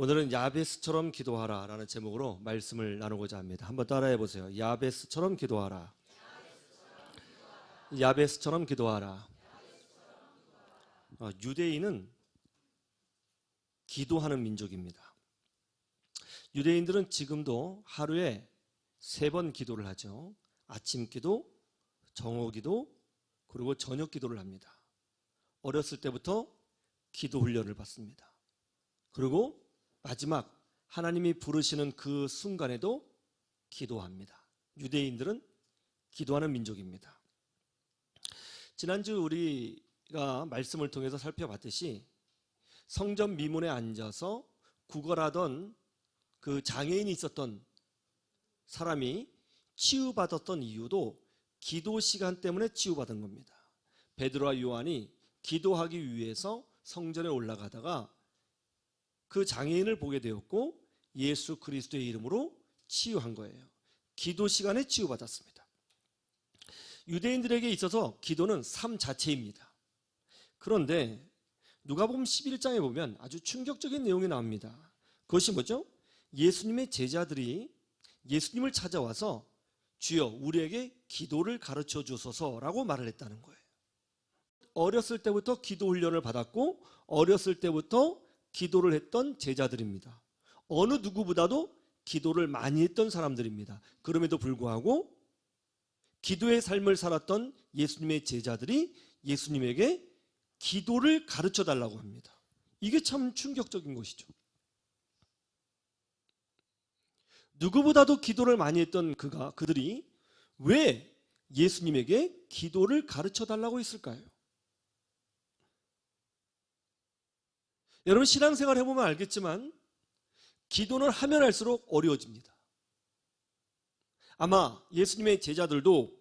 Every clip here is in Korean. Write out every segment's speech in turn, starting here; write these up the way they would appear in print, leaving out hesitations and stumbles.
오늘은 야베스처럼 기도하라 라는 제목으로 말씀을 나누고자 합니다. 한번 따라해 보세요. 야베스처럼 기도하라. 야베스처럼 기도하라. 유대인은 기도하는 민족입니다. 유대인들은 지금도 하루에 3번 기도를 하죠. 아침 기도, 정오 기도, 그리고 저녁 기도를 합니다. 어렸을 때부터 기도 훈련을 받습니다. 그리고 마지막 하나님이 부르시는 그 순간에도 기도합니다. 유대인들은 기도하는 민족입니다. 지난주 우리가 말씀을 통해서 살펴봤듯이 성전 미문에 앉아서 구걸하던 그 장애인이 있었던 사람이 치유받았던 이유도 기도 시간 때문에 치유받은 겁니다. 베드로와 요한이 기도하기 위해서 성전에 올라가다가 그 장애인을 보게 되었고 예수 그리스도의 이름으로 치유한 거예요. 기도 시간에 치유받았습니다. 유대인들에게 있어서 기도는 삶 자체입니다. 그런데 누가복음 11장에 보면 아주 충격적인 내용이 나옵니다. 그것이 뭐죠? 예수님의 제자들이 예수님을 찾아와서 주여 우리에게 기도를 가르쳐 주소서라고 말을 했다는 거예요. 어렸을 때부터 기도 훈련을 받았고 어렸을 때부터 기도를 했던 제자들입니다. 어느 누구보다도 기도를 많이 했던 사람들입니다. 그럼에도 불구하고 기도의 삶을 살았던 예수님의 제자들이 예수님에게 기도를 가르쳐 달라고 합니다. 이게 참 충격적인 것이죠. 누구보다도 기도를 많이 했던 그들이 왜 예수님에게 기도를 가르쳐 달라고 했을까요? 여러분 신앙생활 해보면 알겠지만 기도는 하면 할수록 어려워집니다. 아마 예수님의 제자들도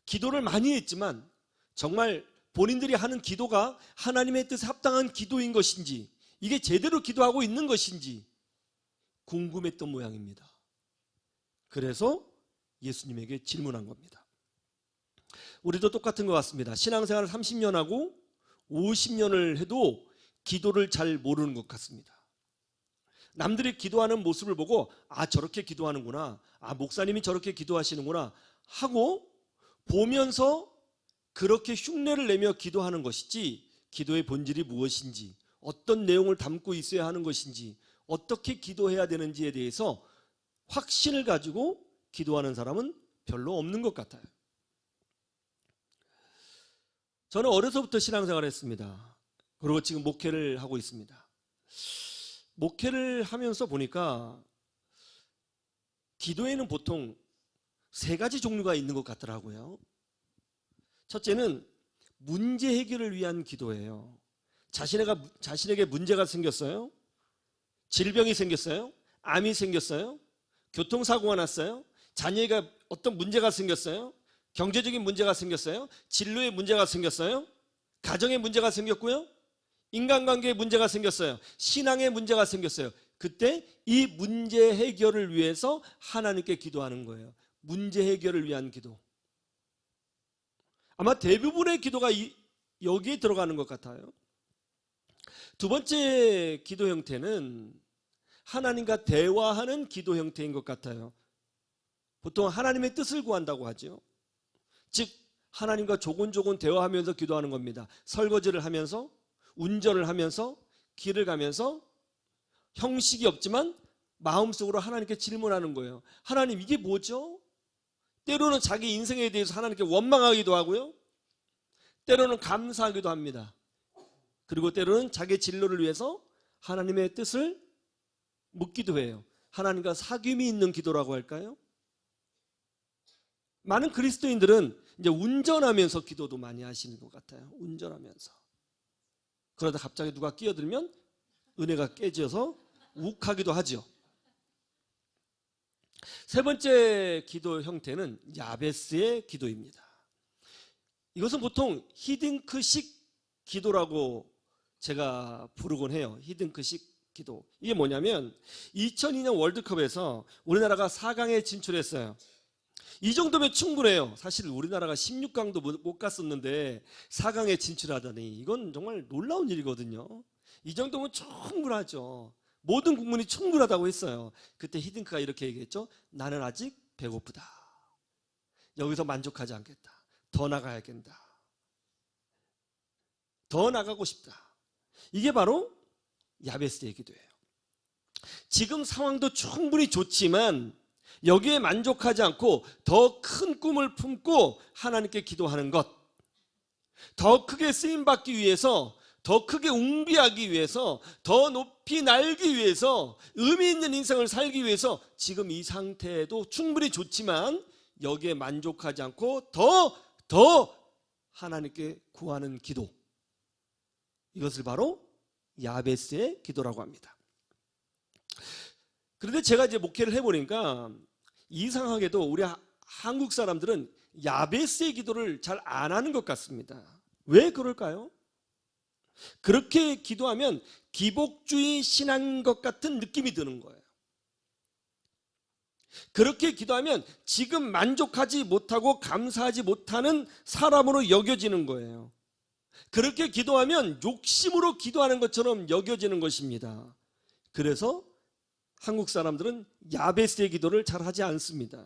기도를 많이 했지만 정말 본인들이 하는 기도가 하나님의 뜻에 합당한 기도인 것인지 이게 제대로 기도하고 있는 것인지 궁금했던 모양입니다. 그래서 예수님에게 질문한 겁니다. 우리도 똑같은 것 같습니다. 신앙생활을 30년 하고 50년을 해도 기도를 잘 모르는 것 같습니다. 남들이 기도하는 모습을 보고 저렇게 기도하는구나, 목사님이 저렇게 기도하시는구나 하고 보면서 그렇게 흉내를 내며 기도하는 것이지 기도의 본질이 무엇인지 어떤 내용을 담고 있어야 하는 것인지 어떻게 기도해야 되는지에 대해서 확신을 가지고 기도하는 사람은 별로 없는 것 같아요. 저는 어려서부터 신앙생활을 했습니다. 그리고 지금 목회를 하고 있습니다. 목회를 하면서 보니까 기도에는 보통 3가지 종류가 있는 것 같더라고요. 첫째는 문제 해결을 위한 기도예요. 자신에게 문제가 생겼어요. 질병이 생겼어요. 암이 생겼어요. 교통사고가 났어요. 자녀가 어떤 문제가 생겼어요. 경제적인 문제가 생겼어요. 진로의 문제가 생겼어요. 가정의 문제가 생겼고요. 인간관계에 문제가 생겼어요. 신앙에 문제가 생겼어요. 그때 이 문제 해결을 위해서 하나님께 기도하는 거예요. 문제 해결을 위한 기도. 아마 대부분의 기도가 여기에 들어가는 것 같아요. 두 번째 기도 형태는 하나님과 대화하는 기도 형태인 것 같아요. 보통 하나님의 뜻을 구한다고 하죠. 즉 하나님과 조곤조곤 대화하면서 기도하는 겁니다. 설거지를 하면서 운전을 하면서 길을 가면서 형식이 없지만 마음속으로 하나님께 질문하는 거예요. 하나님 이게 뭐죠? 때로는 자기 인생에 대해서 하나님께 원망하기도 하고요. 때로는 감사하기도 합니다. 그리고 때로는 자기 진로를 위해서 하나님의 뜻을 묻기도 해요. 하나님과 사귐이 있는 기도라고 할까요? 많은 그리스도인들은 이제 운전하면서 기도도 많이 하시는 것 같아요. 운전하면서. 그러다 갑자기 누가 끼어들면 은혜가 깨져서 욱하기도 하죠. 세 번째 기도 형태는 야베스의 기도입니다. 이것은 보통 히딩크식 기도라고 제가 부르곤 해요. 히딩크식 기도. 이게 뭐냐면 2002년 월드컵에서 우리나라가 4강에 진출했어요. 이 정도면 충분해요. 사실 우리나라가 16강도 못 갔었는데 4강에 진출하다니 이건 정말 놀라운 일이거든요. 이 정도면 충분하죠. 모든 국민이 충분하다고 했어요. 그때 히딩크가 이렇게 얘기했죠. 나는 아직 배고프다. 여기서 만족하지 않겠다. 더 나가야겠다. 더 나가고 싶다. 이게 바로 야베스의 기도예요. 지금 상황도 충분히 좋지만 여기에 만족하지 않고 더 큰 꿈을 품고 하나님께 기도하는 것, 더 크게 쓰임받기 위해서, 더 크게 웅비하기 위해서, 더 높이 날기 위해서, 의미 있는 인생을 살기 위해서 지금 이 상태에도 충분히 좋지만 여기에 만족하지 않고 더 하나님께 구하는 기도, 이것을 바로 야베스의 기도라고 합니다. 그런데 제가 이제 목회를 해보니까 이상하게도 우리 한국 사람들은 야베스의 기도를 잘 안 하는 것 같습니다. 왜 그럴까요? 그렇게 기도하면 기복주의 신앙인 것 같은 느낌이 드는 거예요. 그렇게 기도하면 지금 만족하지 못하고 감사하지 못하는 사람으로 여겨지는 거예요. 그렇게 기도하면 욕심으로 기도하는 것처럼 여겨지는 것입니다. 그래서 한국 사람들은 야베스의 기도를 잘 하지 않습니다.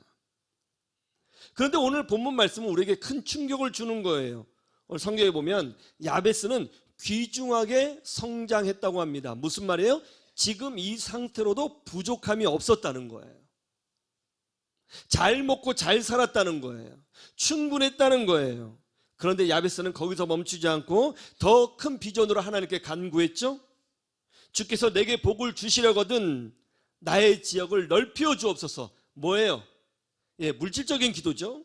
그런데 오늘 본문 말씀은 우리에게 큰 충격을 주는 거예요. 오늘 성경에 보면 야베스는 귀중하게 성장했다고 합니다. 무슨 말이에요? 지금 이 상태로도 부족함이 없었다는 거예요. 잘 먹고 잘 살았다는 거예요. 충분했다는 거예요. 그런데 야베스는 거기서 멈추지 않고 더 큰 비전으로 하나님께 간구했죠. 주께서 내게 복을 주시려거든 나의 지역을 넓혀 주옵소서. 뭐예요? 물질적인 기도죠.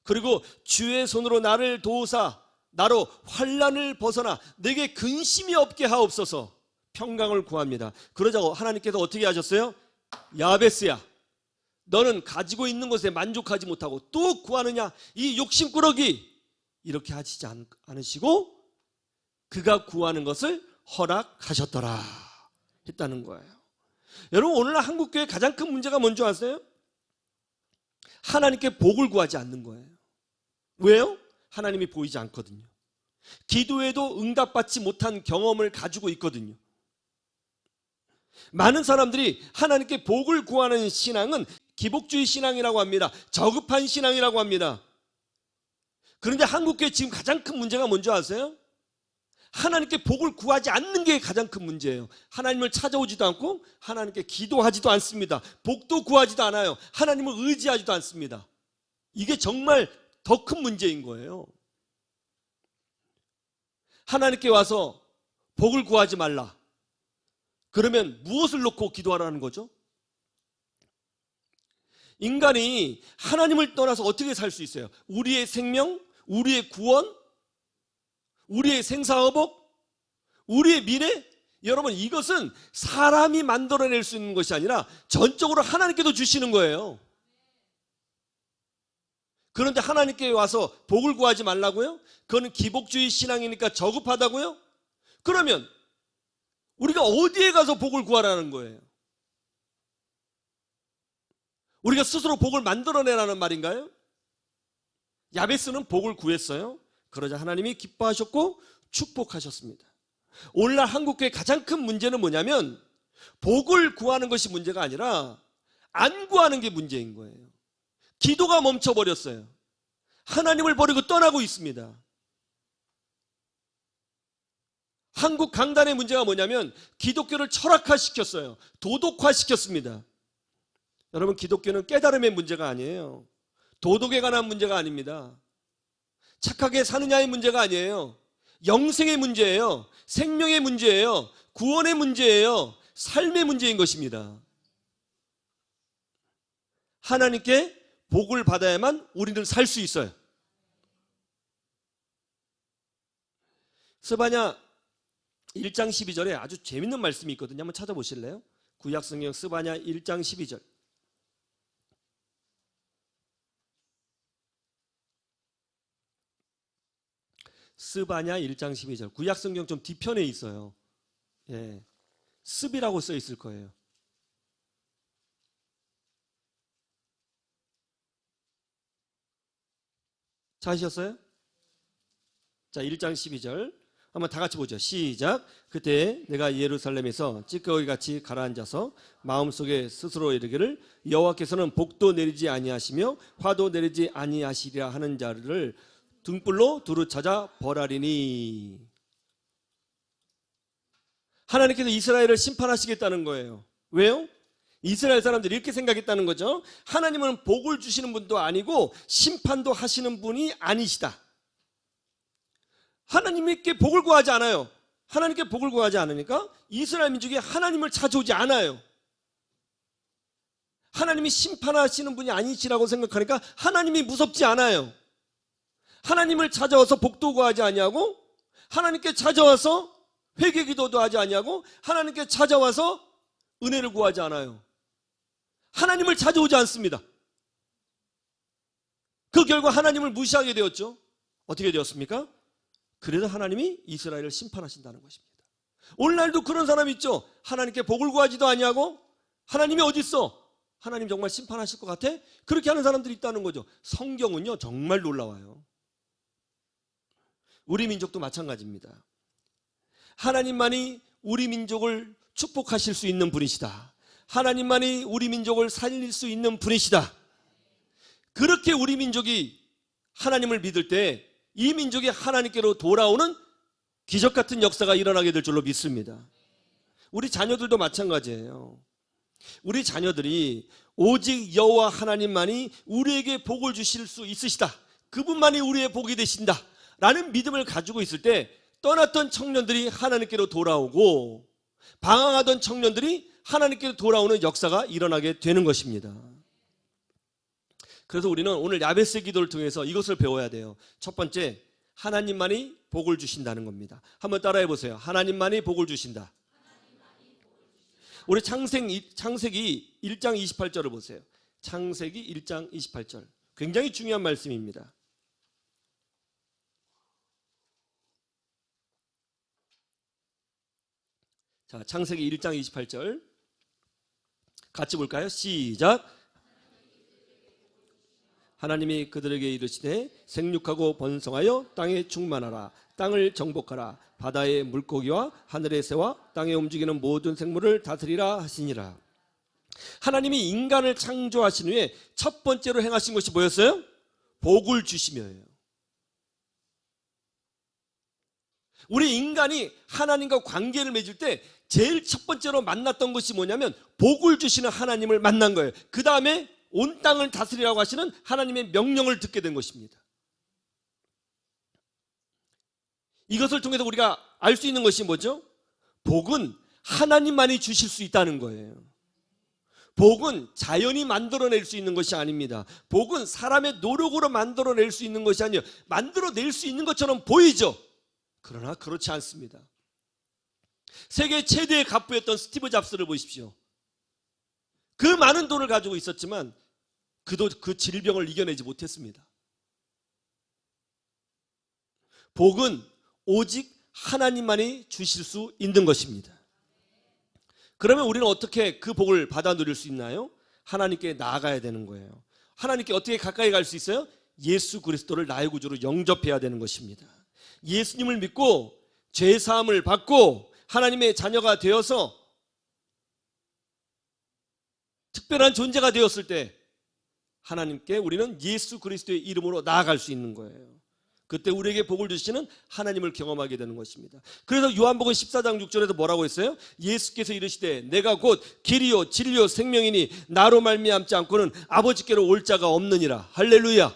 그리고 주의 손으로 나를 도우사 나로 환난을 벗어나 내게 근심이 없게 하옵소서. 평강을 구합니다. 그러자고 하나님께서 어떻게 하셨어요? 야베스야, 너는 가지고 있는 것에 만족하지 못하고 또 구하느냐, 이 욕심꾸러기. 이렇게 하시지 않으시고 그가 구하는 것을 허락하셨더라 했다는 거예요. 여러분, 오늘날 한국교회 가장 큰 문제가 뭔지 아세요? 하나님께 복을 구하지 않는 거예요. 왜요? 하나님이 보이지 않거든요. 기도에도 응답받지 못한 경험을 가지고 있거든요. 많은 사람들이 하나님께 복을 구하는 신앙은 기복주의 신앙이라고 합니다. 저급한 신앙이라고 합니다. 그런데 한국교회 지금 가장 큰 문제가 뭔지 아세요? 하나님께 복을 구하지 않는 게 가장 큰 문제예요. 하나님을 찾아오지도 않고 하나님께 기도하지도 않습니다. 복도 구하지도 않아요. 하나님을 의지하지도 않습니다. 이게 정말 더 큰 문제인 거예요. 하나님께 와서 복을 구하지 말라. 그러면 무엇을 놓고 기도하라는 거죠? 인간이 하나님을 떠나서 어떻게 살 수 있어요? 우리의 생명, 우리의 구원, 우리의 생사의복, 우리의 미래? 여러분, 이것은 사람이 만들어낼 수 있는 것이 아니라 전적으로 하나님께도 주시는 거예요. 그런데 하나님께 와서 복을 구하지 말라고요? 그거는 기복주의 신앙이니까 저급하다고요? 그러면 우리가 어디에 가서 복을 구하라는 거예요? 우리가 스스로 복을 만들어내라는 말인가요? 야베스는 복을 구했어요. 그러자 하나님이 기뻐하셨고 축복하셨습니다. 오늘날 한국교회의 가장 큰 문제는 뭐냐면 복을 구하는 것이 문제가 아니라 안 구하는 게 문제인 거예요. 기도가 멈춰버렸어요. 하나님을 버리고 떠나고 있습니다. 한국 강단의 문제가 뭐냐면 기독교를 철학화시켰어요. 도덕화시켰습니다. 여러분, 기독교는 깨달음의 문제가 아니에요. 도덕에 관한 문제가 아닙니다. 착하게 사느냐의 문제가 아니에요. 영생의 문제예요. 생명의 문제예요. 구원의 문제예요. 삶의 문제인 것입니다. 하나님께 복을 받아야만 우리는 살 수 있어요. 스바냐 1장 12절에 아주 재밌는 말씀이 있거든요. 한번 찾아보실래요? 구약성경 스바냐 1장 12절. 스바냐 1장 12절. 구약성경 좀 뒤편에 있어요. 습이라고 써 있을 거예요. 찾으셨어요? 자, 1장 12절. 한번 다 같이 보죠. 시작. 그때 내가 예루살렘에서 찌꺼기같이 가라앉아서 마음속에 스스로 이르기를 여호와께서는 복도 내리지 아니하시며 화도 내리지 아니하시리라 하는 자를 등불로 두루 찾아 벌하리니. 하나님께서 이스라엘을 심판하시겠다는 거예요. 왜요? 이스라엘 사람들이 이렇게 생각했다는 거죠. 하나님은 복을 주시는 분도 아니고 심판도 하시는 분이 아니시다. 하나님께 복을 구하지 않아요. 하나님께 복을 구하지 않으니까 이스라엘 민족이 하나님을 찾아오지 않아요. 하나님이 심판하시는 분이 아니시라고 생각하니까 하나님이 무섭지 않아요. 하나님을 찾아와서 복도 구하지 아니하고, 하나님께 찾아와서 회개 기도도 하지 아니하고, 하나님께 찾아와서 은혜를 구하지 않아요. 하나님을 찾아오지 않습니다. 그 결과 하나님을 무시하게 되었죠. 어떻게 되었습니까? 그래서 하나님이 이스라엘을 심판하신다는 것입니다. 오늘날도 그런 사람이 있죠. 하나님께 복을 구하지도 아니하고, 하나님이 어디 있어? 하나님 정말 심판하실 것 같아? 그렇게 하는 사람들이 있다는 거죠. 성경은요 정말 놀라워요. 우리 민족도 마찬가지입니다. 하나님만이 우리 민족을 축복하실 수 있는 분이시다. 하나님만이 우리 민족을 살릴 수 있는 분이시다. 그렇게 우리 민족이 하나님을 믿을 때 이 민족이 하나님께로 돌아오는 기적 같은 역사가 일어나게 될 줄로 믿습니다. 우리 자녀들도 마찬가지예요. 우리 자녀들이 오직 여호와 하나님만이 우리에게 복을 주실 수 있으시다. 그분만이 우리의 복이 되신다 라는 믿음을 가지고 있을 때 떠났던 청년들이 하나님께로 돌아오고, 방황하던 청년들이 하나님께로 돌아오는 역사가 일어나게 되는 것입니다. 그래서 우리는 오늘 야베스 기도를 통해서 이것을 배워야 돼요. 첫 번째, 하나님만이 복을 주신다는 겁니다. 한번 따라해 보세요. 하나님만이 복을 주신다. 우리 창세기 1장 28절을 보세요. 창세기 1장 28절. 굉장히 중요한 말씀입니다. 자, 창세기 1장 28절 같이 볼까요? 시작. 하나님이 그들에게 이르시되 생육하고 번성하여 땅에 충만하라. 땅을 정복하라. 바다의 물고기와 하늘의 새와 땅에 움직이는 모든 생물을 다스리라 하시니라. 하나님이 인간을 창조하신 후에 첫 번째로 행하신 것이 뭐였어요? 복을 주시며예요. 우리 인간이 하나님과 관계를 맺을 때 제일 첫 번째로 만났던 것이 뭐냐면 복을 주시는 하나님을 만난 거예요. 그 다음에 온 땅을 다스리라고 하시는 하나님의 명령을 듣게 된 것입니다. 이것을 통해서 우리가 알 수 있는 것이 뭐죠? 복은 하나님만이 주실 수 있다는 거예요. 복은 자연이 만들어낼 수 있는 것이 아닙니다. 복은 사람의 노력으로 만들어낼 수 있는 것이 아니에요. 만들어낼 수 있는 것처럼 보이죠. 그러나 그렇지 않습니다. 세계 최대의 갑부였던 스티브 잡스를 보십시오. 그 많은 돈을 가지고 있었지만 그도 그 질병을 이겨내지 못했습니다. 복은 오직 하나님만이 주실 수 있는 것입니다. 그러면 우리는 어떻게 그 복을 받아 누릴 수 있나요? 하나님께 나아가야 되는 거예요. 하나님께 어떻게 가까이 갈 수 있어요? 예수 그리스도를 나의 구주로 영접해야 되는 것입니다. 예수님을 믿고 죄사함을 받고 하나님의 자녀가 되어서 특별한 존재가 되었을 때 하나님께 우리는 예수 그리스도의 이름으로 나아갈 수 있는 거예요. 그때 우리에게 복을 주시는 하나님을 경험하게 되는 것입니다. 그래서 요한복음 14장 6절에서 뭐라고 했어요? 예수께서 이르시되 내가 곧 길이요 진리요 생명이니 나로 말미암지 않고는 아버지께로 올 자가 없느니라. 할렐루야.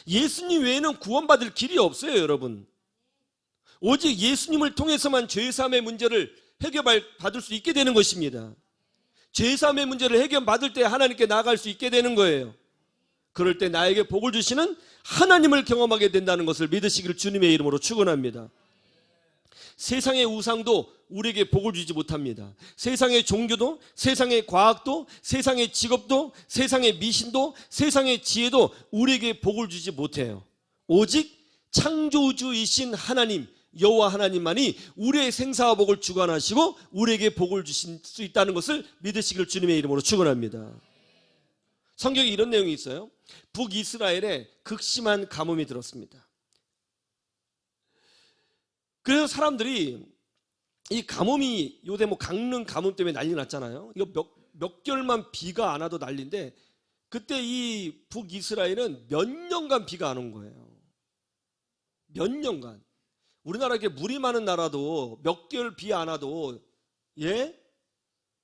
예수님 외에는 구원받을 길이 없어요, 여러분. 오직 예수님을 통해서만 죄사함의 문제를 해결받을 수 있게 되는 것입니다. 죄사함의 문제를 해결받을 때 하나님께 나아갈 수 있게 되는 거예요. 그럴 때 나에게 복을 주시는 하나님을 경험하게 된다는 것을 믿으시기를 주님의 이름으로 축원합니다. 세상의 우상도 우리에게 복을 주지 못합니다. 세상의 종교도, 세상의 과학도, 세상의 직업도, 세상의 미신도, 세상의 지혜도 우리에게 복을 주지 못해요. 오직 창조주이신 하나님, 여호와 하나님만이 우리의 생사와 복을 주관하시고 우리에게 복을 주실 수 있다는 것을 믿으시기를 주님의 이름으로 축원합니다. 성경에 이런 내용이 있어요. 북이스라엘에 극심한 가뭄이 들었습니다. 그래서 사람들이 이 가뭄이 요새 뭐 강릉 가뭄 때문에 난리 났잖아요. 이거 몇 개월만 비가 안 와도 난리인데 그때 이 북이스라엘은 몇 년간 비가 안 온 거예요. 몇 년간. 우리나라 이렇게 물이 많은 나라도 몇 개월 비 안 와도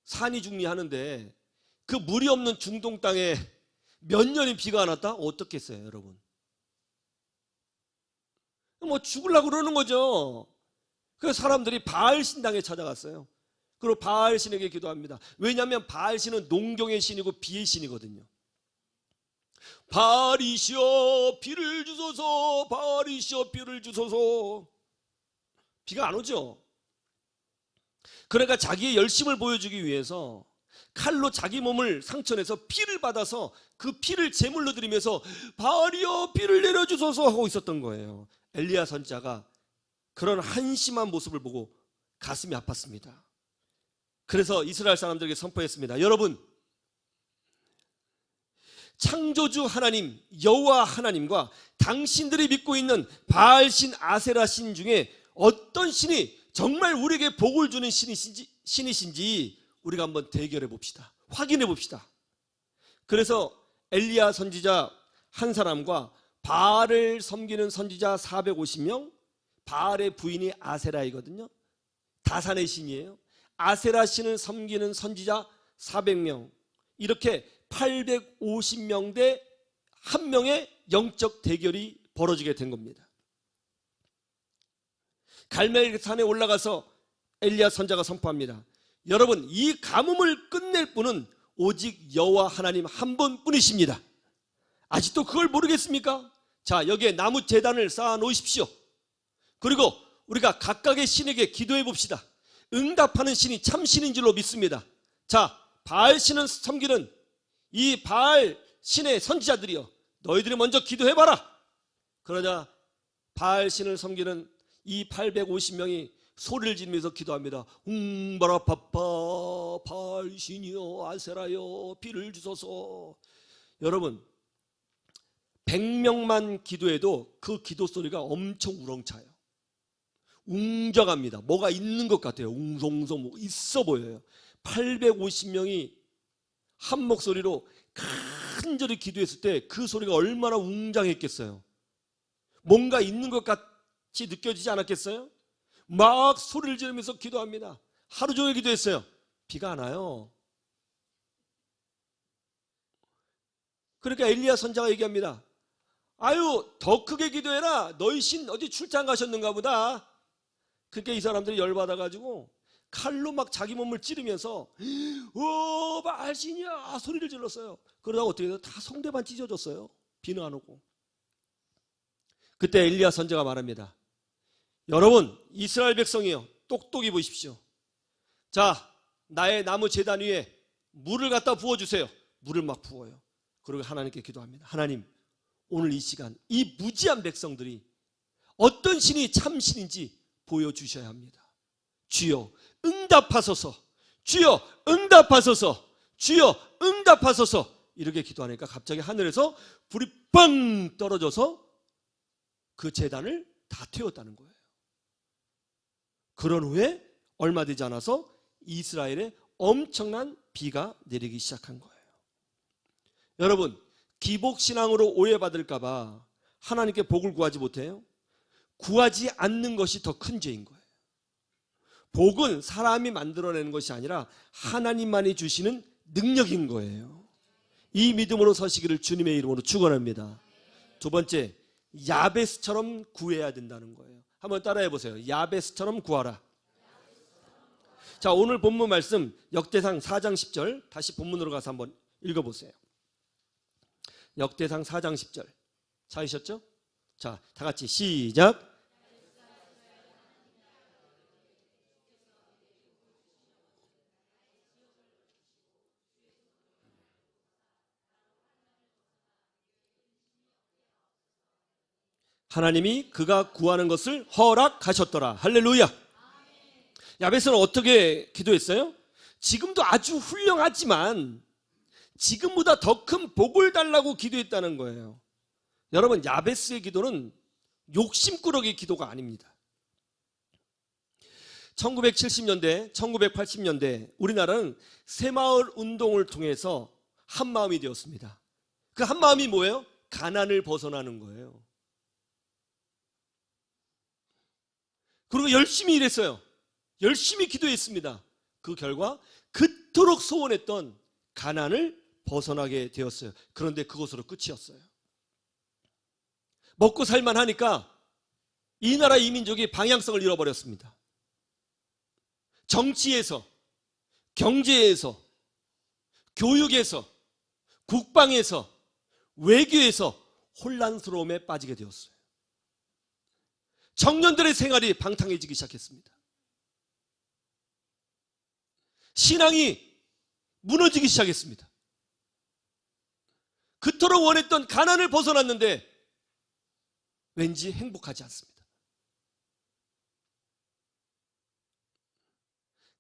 산이 중리하는데 그 물이 없는 중동 땅에 몇 년이 비가 안 왔다? 어떻겠어요, 여러분? 뭐 죽으려고 그러는 거죠. 그래서 사람들이 바알 신당에 찾아갔어요. 그리고 바알 신에게 기도합니다. 왜냐하면 바알 신은 농경의 신이고 비의 신이거든요. 바알이시여 비를 주소서, 바알이시여 비를 주소서. 비가 안 오죠. 그러니까 자기의 열심을 보여주기 위해서 칼로 자기 몸을 상처내서 피를 받아서 그 피를 제물로 드리면서 바알이여 비를 내려주소서 하고 있었던 거예요. 엘리야 선지자가 그런 한심한 모습을 보고 가슴이 아팠습니다. 그래서 이스라엘 사람들에게 선포했습니다. 여러분, 창조주 하나님 여호와 하나님과 당신들이 믿고 있는 바알신 아세라신 중에 어떤 신이 정말 우리에게 복을 주는 신이신지 우리가 한번 대결해 봅시다. 확인해 봅시다. 그래서 엘리야 선지자 한 사람과 바알을 섬기는 선지자 450명, 바알의 부인이 아세라이거든요. 다산의 신이에요. 아세라 신을 섬기는 선지자 400명, 이렇게 850명 대 1명의 영적 대결이 벌어지게 된 겁니다. 갈멜산에 올라가서 엘리야 선지자가 선포합니다. 여러분, 이 가뭄을 끝낼 분은 오직 여호와 하나님 한 분뿐이십니다. 아직도 그걸 모르겠습니까? 자, 여기에 나무 제단을 쌓아 놓으십시오. 그리고 우리가 각각의 신에게 기도해 봅시다. 응답하는 신이 참 신인 줄로 믿습니다. 자, 바알 신을 섬기는 이 바알 신의 선지자들이여, 너희들이 먼저 기도해봐라. 그러자 바알 신을 섬기는 이 850명이 소리를 지르면서 기도합니다. 웅바라파파 바알 신이여 아세라여 비를 주소서. 여러분, 100명만 기도해도 그 기도 소리가 엄청 우렁차요. 웅장합니다. 뭐가 있는 것 같아요. 웅성웅성 있어 보여요. 850명이 한 목소리로 간절히 기도했을 때 그 소리가 얼마나 웅장했겠어요. 뭔가 있는 것 같이 느껴지지 않았겠어요? 막 소리를 지르면서 기도합니다. 하루 종일 기도했어요. 비가 안 와요. 그러니까 엘리야 선지자가 얘기합니다. 아유, 더 크게 기도해라. 너희 신 어디 출장 가셨는가 보다. 그러니까 이 사람들이 열받아가지고 칼로 막 자기 몸을 찌르면서 바알 신이야 소리를 질렀어요. 그러다가 어떻게 해서 다 성대만 찢어졌어요. 비는 안 오고. 그때 엘리야 선지자가 말합니다. 여러분, 이스라엘 백성이요, 똑똑히 보십시오. 자, 나의 나무 제단 위에 물을 갖다 부어주세요. 물을 막 부어요. 그리고 하나님께 기도합니다. 하나님, 오늘 이 시간 이 무지한 백성들이 어떤 신이 참 신인지 보여주셔야 합니다. 주여 응답하소서, 주여 응답하소서, 주여 응답하소서. 이렇게 기도하니까 갑자기 하늘에서 불이 빵 떨어져서 그 제단을 다 태웠다는 거예요. 그런 후에 얼마 되지 않아서 이스라엘에 엄청난 비가 내리기 시작한 거예요. 여러분, 기복신앙으로 오해받을까봐 하나님께 복을 구하지 못해요? 구하지 않는 것이 더 큰 죄인 거예요. 복은 사람이 만들어내는 것이 아니라 하나님만이 주시는 능력인 거예요. 이 믿음으로 서시기를 주님의 이름으로 축원합니다. 두 번째, 야베스처럼 구해야 된다는 거예요. 한번 따라해 보세요. 야베스처럼 구하라. 자, 오늘 본문 말씀 역대상 4장 10절 다시 본문으로 가서 한번 읽어보세요. 역대상 4장 10절 찾으셨죠? 자, 다 같이 시작. 하나님이 그가 구하는 것을 허락하셨더라. 할렐루야. 야베스는 어떻게 기도했어요? 지금도 아주 훌륭하지만 지금보다 더 큰 복을 달라고 기도했다는 거예요. 여러분, 야베스의 기도는 욕심꾸러기 기도가 아닙니다. 1970년대, 1980년대 우리나라는 새마을 운동을 통해서 한마음이 되었습니다. 그 한마음이 뭐예요? 가난을 벗어나는 거예요. 그리고 열심히 일했어요. 열심히 기도했습니다. 그 결과 그토록 소원했던 가난을 벗어나게 되었어요. 그런데 그것으로 끝이었어요. 먹고 살만 하니까 이 나라 이 민족이 방향성을 잃어버렸습니다. 정치에서, 경제에서, 교육에서, 국방에서, 외교에서 혼란스러움에 빠지게 되었어요. 청년들의 생활이 방탕해지기 시작했습니다. 신앙이 무너지기 시작했습니다. 그토록 원했던 가난을 벗어났는데 왠지 행복하지 않습니다.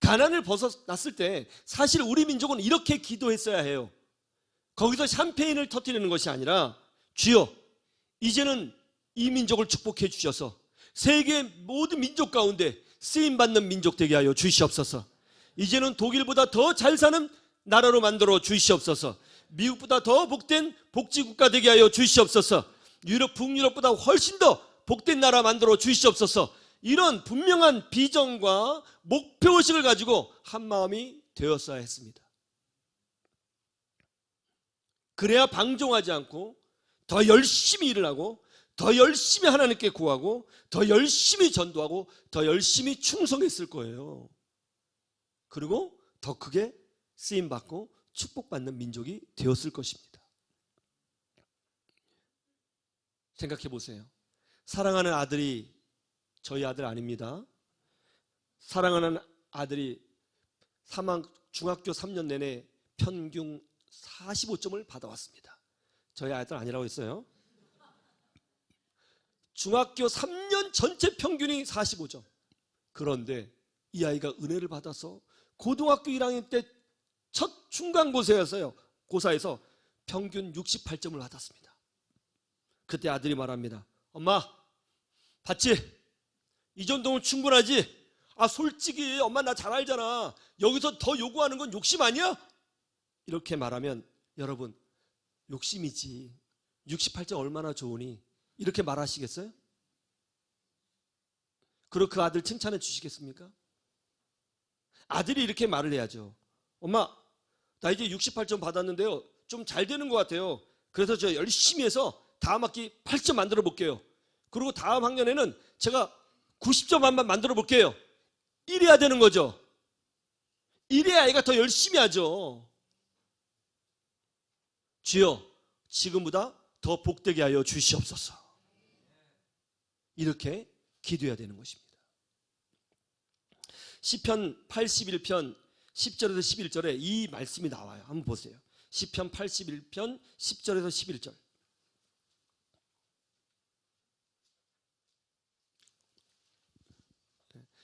가난을 벗어났을 때 사실 우리 민족은 이렇게 기도했어야 해요. 거기서 샴페인을 터뜨리는 것이 아니라 주여 이제는 이 민족을 축복해 주셔서 세계 모든 민족 가운데 쓰임받는 민족 되게 하여 주시옵소서. 이제는 독일보다 더 잘 사는 나라로 만들어 주시옵소서. 미국보다 더 복된 복지국가 되게 하여 주시옵소서. 유럽, 북유럽보다 훨씬 더 복된 나라 만들어 주시옵소서. 이런 분명한 비전과 목표의식을 가지고 한마음이 되었어야 했습니다. 그래야 방종하지 않고 더 열심히 일을 하고 더 열심히 하나님께 구하고 더 열심히 전도하고 더 열심히 충성했을 거예요. 그리고 더 크게 쓰임받고 축복받는 민족이 되었을 것입니다. 생각해 보세요. 사랑하는 아들이 저희 아들 아닙니다. 사랑하는 아들이 중학교 3년 내내 평균 45점을 받아왔습니다. 저희 아들 아니라고 했어요. 중학교 3년 전체 평균이 45점. 그런데 이 아이가 은혜를 받아서 고등학교 1학년 때 첫 중간고사에서 평균 68점을 받았습니다. 그때 아들이 말합니다. 엄마, 봤지? 이 정도면 충분하지? 솔직히 엄마 나 잘 알잖아. 여기서 더 요구하는 건 욕심 아니야? 이렇게 말하면 여러분 욕심이지. 68점 얼마나 좋으니? 이렇게 말하시겠어요? 그리고 그 아들 칭찬해 주시겠습니까? 아들이 이렇게 말을 해야죠. 엄마, 나 이제 68점 받았는데요. 좀 잘 되는 것 같아요. 그래서 저 열심히 해서 다음 학기 8점 만들어 볼게요. 그리고 다음 학년에는 제가 90점 한번 만들어 볼게요. 이래야 되는 거죠. 이래야 아이가 더 열심히 하죠. 주여, 지금보다 더 복되게 하여 주시옵소서. 이렇게 기도해야 되는 것입니다. 시편 81편 10절에서 11절에 이 말씀이 나와요. 한번 보세요. 시편 81편 10절에서 11절.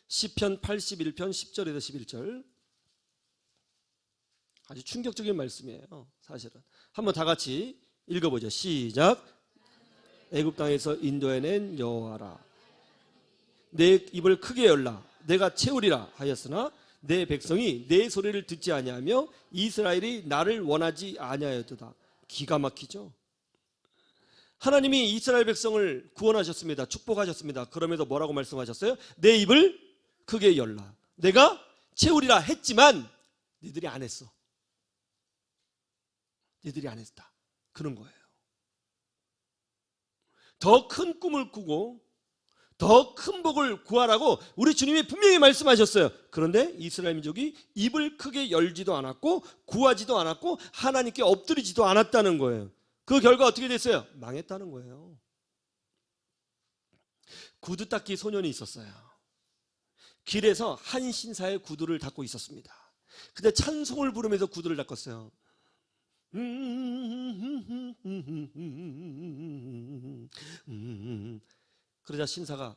시편 81편 10절에서 11절. 아주 충격적인 말씀이에요. 사실은. 한번 다 같이 읽어보죠. 시작. 애굽 땅에서 인도해낸 여호와라, 내 입을 크게 열라, 내가 채우리라 하였으나 내 백성이 내 소리를 듣지 아니하며 이스라엘이 나를 원하지 아니하였도다. 기가 막히죠. 하나님이 이스라엘 백성을 구원하셨습니다. 축복하셨습니다. 그러면서 뭐라고 말씀하셨어요? 내 입을 크게 열라, 내가 채우리라 했지만 니들이 안 했어. 니들이 안 했다. 그런 거예요. 더 큰 꿈을 꾸고 더 큰 복을 구하라고 우리 주님이 분명히 말씀하셨어요. 그런데 이스라엘 민족이 입을 크게 열지도 않았고 구하지도 않았고 하나님께 엎드리지도 않았다는 거예요. 그 결과 어떻게 됐어요? 망했다는 거예요. 구두 닦기 소년이 있었어요. 길에서 한 신사의 구두를 닦고 있었습니다. 근데 찬송을 부르면서 구두를 닦았어요. 그러자 신사가,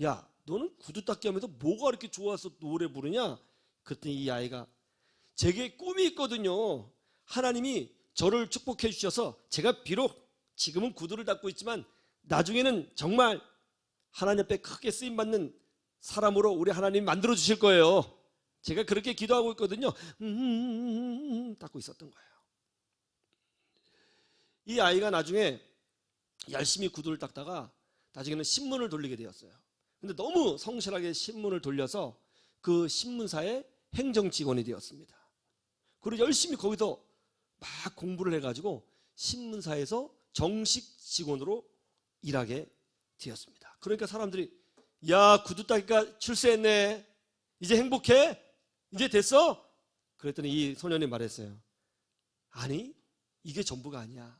야, 너는 구두 닦기 하면서 뭐가 이렇게 좋아서 노래 부르냐? 그랬더니 이 아이가, 제게 꿈이 있거든요. 하나님이 저를 축복해 주셔서 제가 비록 지금은 구두를 닦고 있지만 나중에는 정말 하나님 앞에 크게 쓰임받는 사람으로 우리 하나님 만들어 주실 거예요. 제가 그렇게 기도하고 있거든요. 닦고 있었던 거예요. 이 아이가 나중에 열심히 구두를 닦다가 나중에는 신문을 돌리게 되었어요. 근데 너무 성실하게 신문을 돌려서 그 신문사의 행정 직원이 되었습니다. 그리고 열심히 거기서 막 공부를 해가지고 신문사에서 정식 직원으로 일하게 되었습니다. 그러니까 사람들이 야, 구두 닦기가 출세했네. 이제 행복해? 이제 됐어? 그랬더니 이 소년이 말했어요. 아니, 이게 전부가 아니야.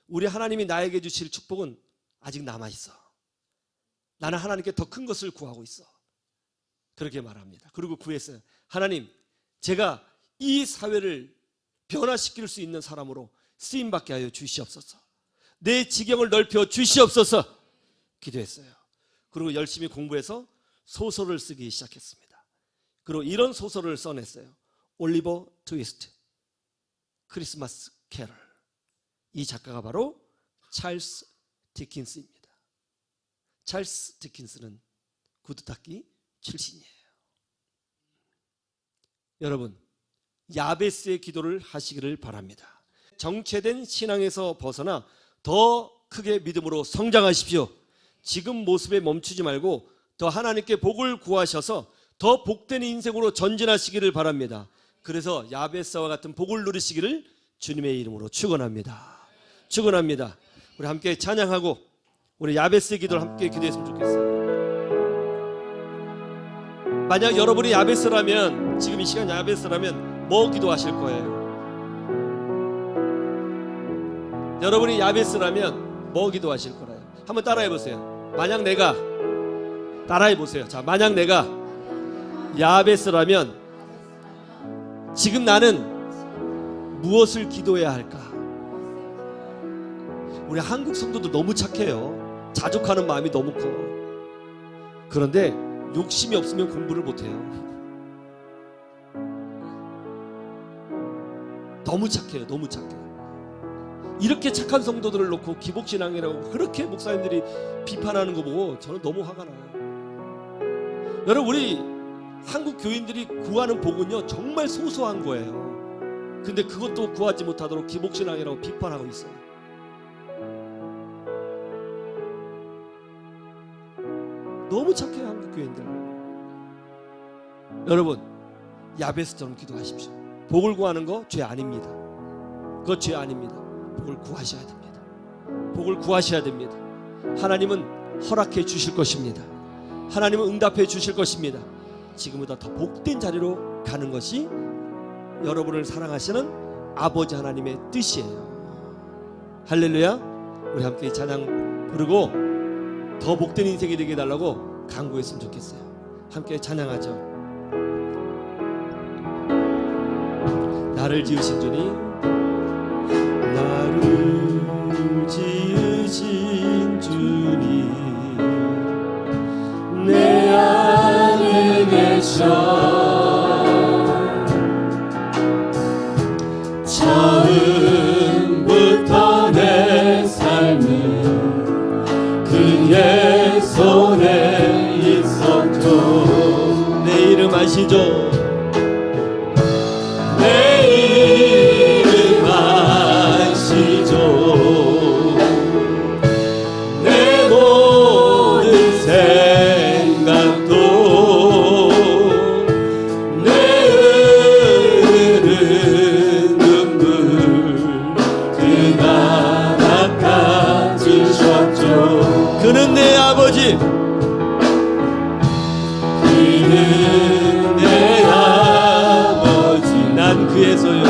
우리 하나님이 나에게 주실 축복은 아직 남아있어. 나는 하나님께 더 큰 것을 구하고 있어. 그렇게 말합니다. 그리고 구했어요. 하나님, 제가 이 사회를 변화시킬 수 있는 사람으로 쓰임받게 하여 주시옵소서. 내 지경을 넓혀 주시옵소서. 기도했어요. 그리고 열심히 공부해서 소설을 쓰기 시작했습니다. 그리고 이런 소설을 써냈어요. 올리버 트위스트, 크리스마스 캐럴. 이 작가가 바로 찰스 디킨스입니다. 찰스 디킨스는 구두닦기 출신이에요. 여러분, 야베스의 기도를 하시기를 바랍니다. 정체된 신앙에서 벗어나 더 크게 믿음으로 성장하십시오. 지금 모습에 멈추지 말고 더 하나님께 복을 구하셔서 더 복된 인생으로 전진하시기를 바랍니다. 그래서 야베스와 같은 복을 누리시기를 주님의 이름으로 축원합니다. 축원합니다. 우리 함께 찬양하고 우리 야베스의 기도를 함께 기도했으면 좋겠어요. 만약 여러분이 야베스라면, 지금 이 시간 야베스라면 뭐 기도하실 거예요? 여러분이 야베스라면 뭐 기도하실 거예요? 한번 따라해 보세요. 만약 내가, 따라해 보세요. 자, 만약 내가 야베스라면 지금 나는 무엇을 기도해야 할까? 우리 한국 성도도 너무 착해요. 자족하는 마음이 너무 커. 그런데 욕심이 없으면 공부를 못해요. 너무 착해요. 너무 착해. 이렇게 착한 성도들을 놓고 기복신앙이라고 그렇게 목사님들이 비판하는 거 보고 저는 너무 화가 나요. 여러분, 우리 한국 교인들이 구하는 복은요 정말 소소한 거예요. 근데 그것도 구하지 못하도록 기복신앙이라고 비판하고 있어요. 너무 착해요, 한국 교인들. 여러분, 야베스처럼 기도하십시오. 복을 구하는 거 죄 아닙니다. 그거 죄 아닙니다. 복을 구하셔야 됩니다. 복을 구하셔야 됩니다. 하나님은 허락해 주실 것입니다. 하나님은 응답해 주실 것입니다. 지금보다 더 복된 자리로 가는 것이 여러분을 사랑하시는 아버지 하나님의 뜻이에요. 할렐루야. 우리 함께 찬양 부르고 더 복된 인생이 되게 해달라고 간구했으면 좋겠어요. 함께 찬양하죠. 나를 지으신 주님, 나를 지으신 주님, 내 안에 계셔. 처음부터 내 삶은 그의 손에 있었죠. 내 이름 아시죠? 내 이름 아시죠? 내 모든 생각도 내 흐르는 눈물 그가 닦아주셨죠. 그는 내 아버지, 그는 내 아버지. 난 그의 소유,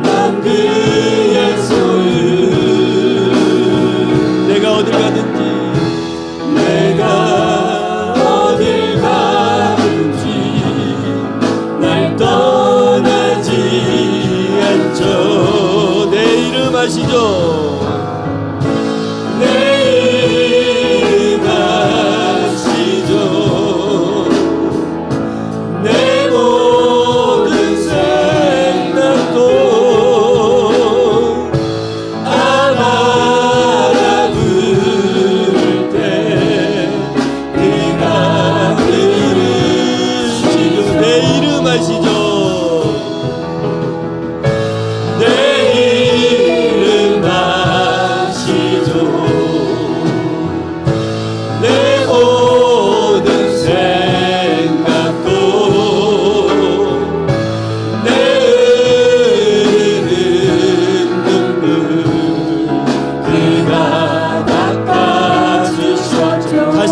난 그의 소유. 내가 어딜 가든지, 내가 어딜 가든지 날 떠나지 않죠. 내 이름 아시죠? 내 모든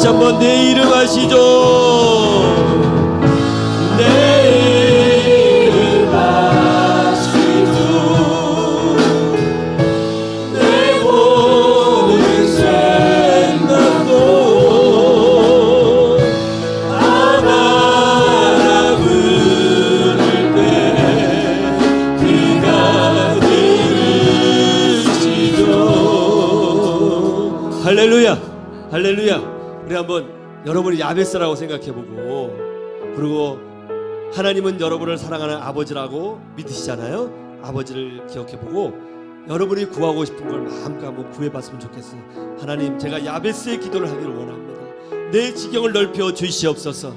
다시 한번 내 이름 아시죠? 내 이름 아시죠? 내 모든 생각도 아바라 부를 때 그가 들으시죠. 할렐루야, 할렐루야. 우리 한번 여러분이 야베스라고 생각해보고, 그리고 하나님은 여러분을 사랑하는 아버지라고 믿으시잖아요. 아버지를 기억해보고 여러분이 구하고 싶은 걸 마음껏 한번 구해봤으면 좋겠어요. 하나님, 제가 야베스의 기도를 하기를 원합니다. 내 지경을 넓혀 주시옵소서.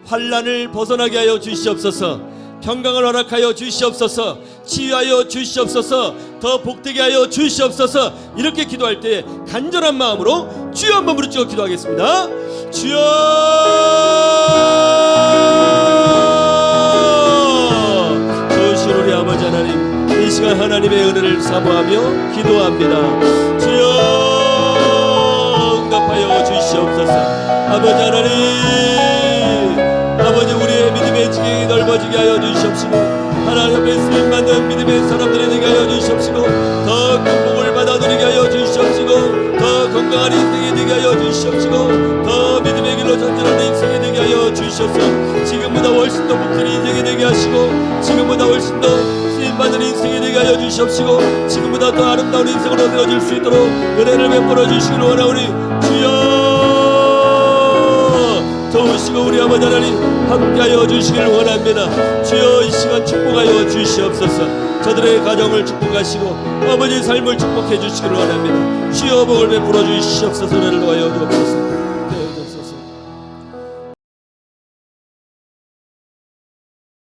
환난을 벗어나게 하여 주시옵소서. 평강을 허락하여 주시옵소서. 치유하여 주시옵소서. 더 복되게 하여 주시옵소서. 이렇게 기도할 때 간절한 마음으로 주여 한번 부르짖어 기도하겠습니다. 주여, 좋으신 우리 아버지 하나님, 이 시간 하나님의 은혜를 사모하며 기도합니다. 주여 응답하여 주시옵소서. 아버지 하나님, 아버지, 우리의 믿음의 지경이 넓어지게 하여 주시옵시고, 하나님 앞에 쓰임받는 믿음의 사람들이 되게 하여 주시옵시고, 더 극복을 받아 누리게 하여 주시옵시고, 더 건강한 인생이 되게 하여 주시옵시고, 더 믿음의 길로 전진하는 인생이 되게 하여 주시옵소서. 지금보다 훨씬 더 복된 인생이 되게 하시고, 지금보다 훨씬 더 쓰임받는 인생이 되게 하여 주시옵시고, 지금보다 더 아름다운 인생으로 되어질 수 있도록 은혜를 베풀어 주시기를 원하오니, 주여 도우시고 우리 아버지 하나님 함께하여 주시기를 원합니다. 주여, 이 시간 축복하여 주시옵소서. 저들의 가정을 축복하시고 아버지의 삶을 축복해 주시기를 원합니다. 주여 복을 베풀어 주시옵소서. 은혜를 도하여 주옵소서.